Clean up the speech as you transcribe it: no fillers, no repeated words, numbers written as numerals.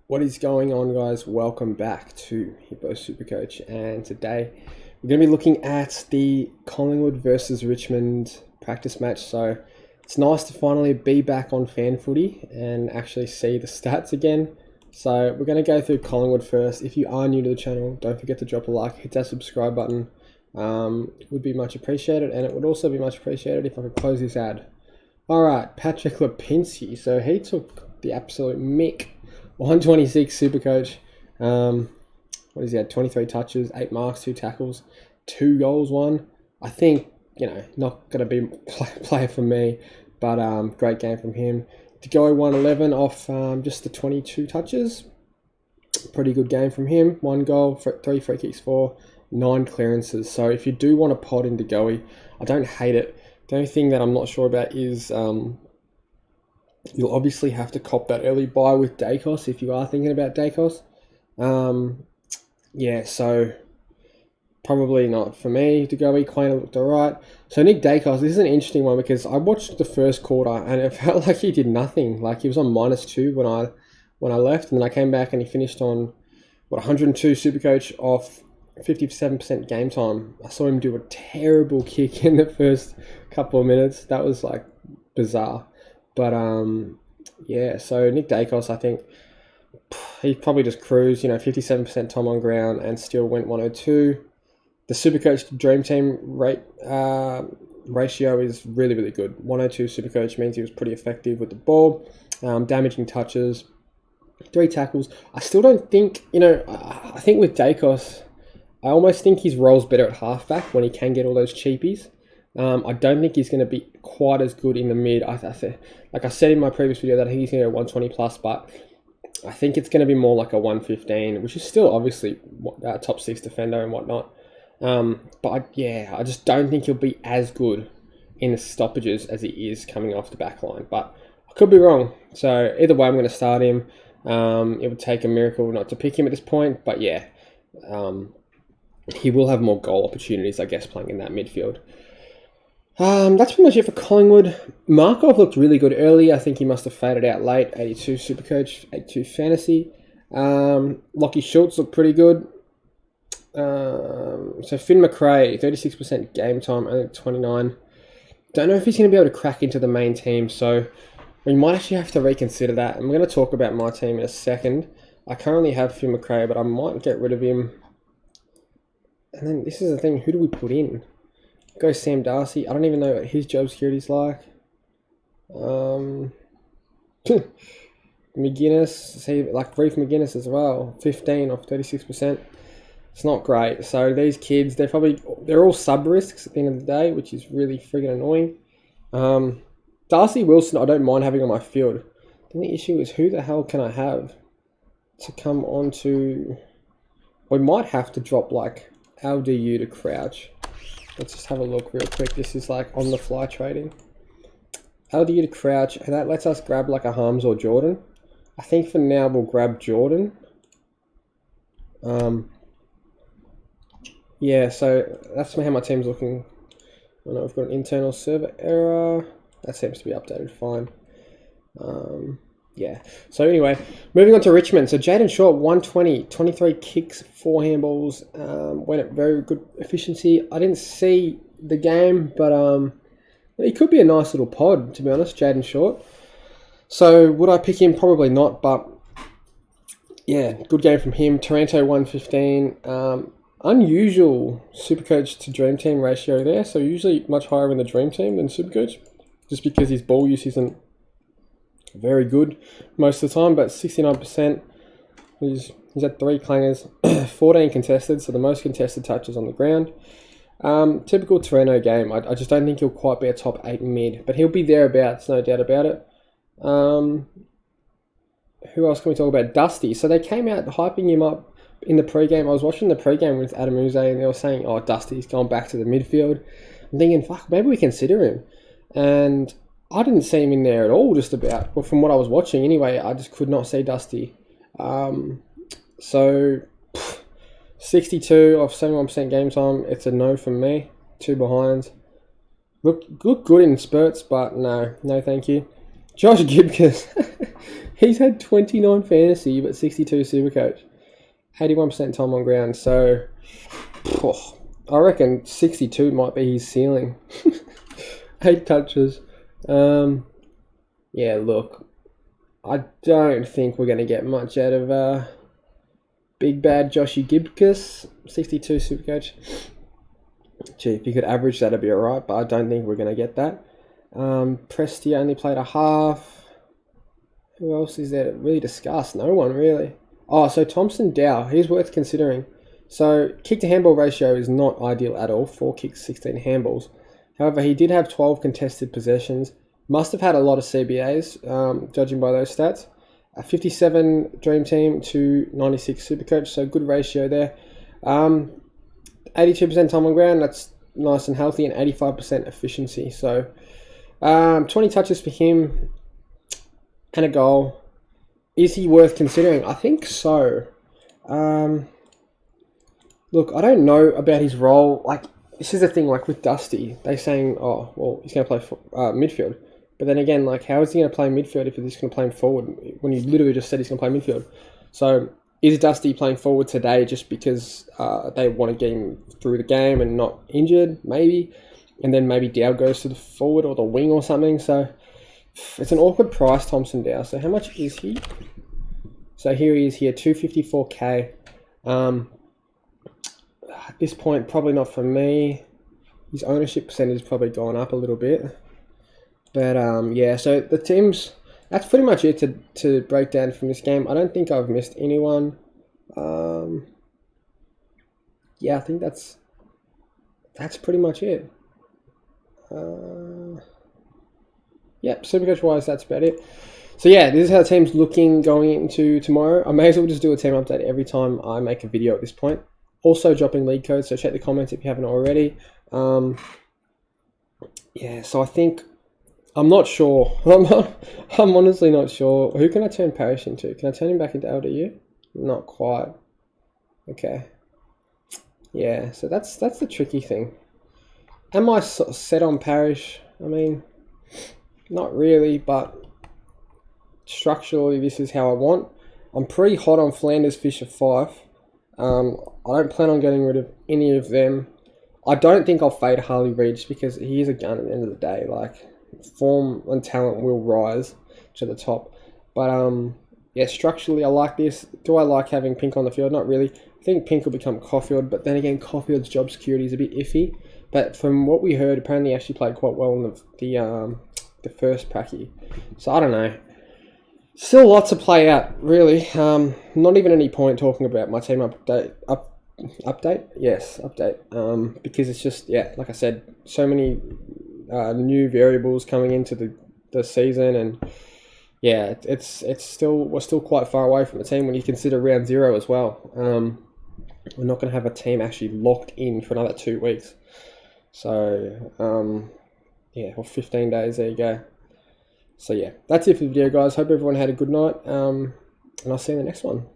What is going on, guys? Welcome back to Hippo Supercoach, and today we're going to be looking at the Collingwood versus Richmond practice match. So it's nice to finally be back on fan footy and actually see the stats again. So we're going to go through Collingwood first. If you are new to the channel, don't forget to drop a like, hit that subscribe button. It would be much appreciated, and it would also be much appreciated if I could close this ad. All right, Patrick Lipinski. So he took the absolute mick. 126 Supercoach. What has he had? 23 touches, 8 marks, 2 tackles, 2 goals, 1. I think, not going to be player for me, but great game from him. To go 111 off just the 22 touches. Pretty good game from him. 1 goal, 3 free kicks, 4, 9 clearances. So if you do want to pod into Goey, I don't hate it. The only thing that I'm not sure about is you'll obviously have to cop that early buy with Dacos if you are thinking about Dacos. So probably not for me to go. Quainer looked alright. So Nick Dacos, this is an interesting one because I watched the first quarter and it felt like he did nothing. Like he was on -2 when I left, and then I came back and he finished on 102 Supercoach off 57% game time. I saw him do a terrible kick in the first couple of minutes. That was like bizarre. But, so Nick Dacos, I think he probably just cruised, 57% time on ground and still went 102. The Supercoach to Dream Team ratio is really, really good. 102 Supercoach means he was pretty effective with the ball, damaging touches, 3 tackles. I still don't think, I think with Dacos, I almost think his role's better at halfback when he can get all those cheapies. I don't think he's going to be quite as good in the mid. Like I said in my previous video, that I think he's going to go 120 plus, but I think it's going to be more like a 115, which is still obviously top 6 defender and whatnot. I just don't think he'll be as good in the stoppages as he is coming off the back line. But I could be wrong. So either way, I'm going to start him. It would take a miracle not to pick him at this point, but he will have more goal opportunities, I guess, playing in that midfield. That's pretty much it for Collingwood. Markov looked really good early. I think he must have faded out late. 82 Supercoach, 82 Fantasy. Lockie Schultz looked pretty good. So Finn McRae, 36% game time, only 29. Don't know if he's going to be able to crack into the main team, so we might actually have to reconsider that. I'm going to talk about my team in a second. I currently have Finn McRae, but I might get rid of him. And then this is the thing, who do we put in? Go Sam Darcy. I don't even know what his job security's like. McGuinness, see, like Reef McGuinness as well. 15 off 36%. It's not great. So these kids, they're all sub risks at the end of the day, which is really friggin' annoying. Darcy Wilson, I don't mind having on my field. Then the issue is, who the hell can I have to come onto? We might have to drop like LDU to Crouch. Let's just have a look real quick. This is like on the fly trading. LDU to Crouch, and that lets us grab like a Harms or Jordan. I think for now we'll grab Jordan. So that's how my team's looking. I know we've got an internal server error. That seems to be updated fine. So anyway, moving on to Richmond. So Jaden Short, 120, 23 kicks, 4 handballs, went at very good efficiency. I didn't see the game, but he could be a nice little pod, to be honest, Jaden Short. So would I pick him? Probably not, but yeah, good game from him. Taranto, 115. Unusual Supercoach to Dream Team ratio there. So usually much higher in the Dream Team than Supercoach, just because his ball use isn't very good most of the time, but 69%. He's had 3 clangers, 14 contested, so the most contested touches on the ground. Typical Toronto game. I just don't think he'll quite be a top 8 mid, but he'll be thereabouts, no doubt about it. Who else can we talk about? Dusty. So they came out hyping him up in the pre-game. I was watching the pre-game with Adam Uze, and they were saying, oh, Dusty's gone back to the midfield. I'm thinking, fuck, maybe we consider him. And I didn't see him in there at all, just about. Well, from what I was watching anyway, I just could not see Dusty. 62 off 71% game time. It's a no from me. 2 behinds. Look good in spurts, but no thank you. Josh Gibcus. He's had 29 fantasy, but 62 Supercoach. 81% time on ground. So, I reckon 62 might be his ceiling. 8 touches. Yeah, look, I don't think we're going to get much out of big bad Joshy Gibcus. 62 Supercoach. Gee, if you could average that'd be alright, but I don't think we're going to get that. Presti only played a half. Who else is there to really discuss? No one really. Oh, so Thompson Dow, he's worth considering. So kick to handball ratio is not ideal at all. 4 kicks, 16 handballs. However, he did have 12 contested possessions. Must have had a lot of CBAs, judging by those stats. A 57 Dream Team to 96 Supercoach, so good ratio there. 82% time on ground, that's nice and healthy, and 85% efficiency. So 20 touches for him and a goal. Is he worth considering? I think so. Look, I don't know about his role. Like, this is the thing, like with Dusty, they're saying, oh, well, he's going to play midfield. But then again, like, how is he going to play midfield if he's just going to play him forward when you literally just said he's going to play midfield? So, is Dusty playing forward today just because they want to get him through the game and not injured, maybe? And then maybe Dow goes to the forward or the wing or something. So, it's an awkward price, Thompson Dow. So, how much is he? So, here he is here, 254k. At this point, probably not for me. His ownership percentage has probably gone up a little bit. But, yeah, so the teams, that's pretty much it to break down from this game. I don't think I've missed anyone. Yeah, I think that's pretty much it. Yep, Supercoach-wise, that's about it. So, yeah, this is how the team's looking going into tomorrow. I may as well just do a team update every time I make a video at this point. Also dropping league codes, so check the comments if you haven't already. Yeah, so I think... I'm not sure. I'm honestly not sure. Who can I turn Parrish into? Can I turn him back into LDU? Not quite. Okay. Yeah, so that's the tricky thing. Am I set on Parrish? I mean, not really, but structurally this is how I want. I'm pretty hot on Flanders, Fisher, Fife. I don't plan on getting rid of any of them. I don't think I'll fade Harley Reid just because he is a gun at the end of the day. Like, form and talent will rise to the top. But, yeah, structurally, I like this. Do I like having Pink on the field? Not really. I think Pink will become Caulfield, but then again, Caulfield's job security is a bit iffy. But from what we heard, apparently he actually played quite well in the first pracky. So, I don't know. Still lots to play out, really. Not even any point talking about my team update. Update? Yes, update. Because it's just, yeah, like I said, so many new variables coming into the season, and yeah, we're still quite far away from the team when you consider round 0 as well. We're not going to have a team actually locked in for another 2 weeks. So, yeah, or 15 days, there you go. So yeah, that's it for the video, guys. Hope everyone had a good night, and I'll see you in the next one.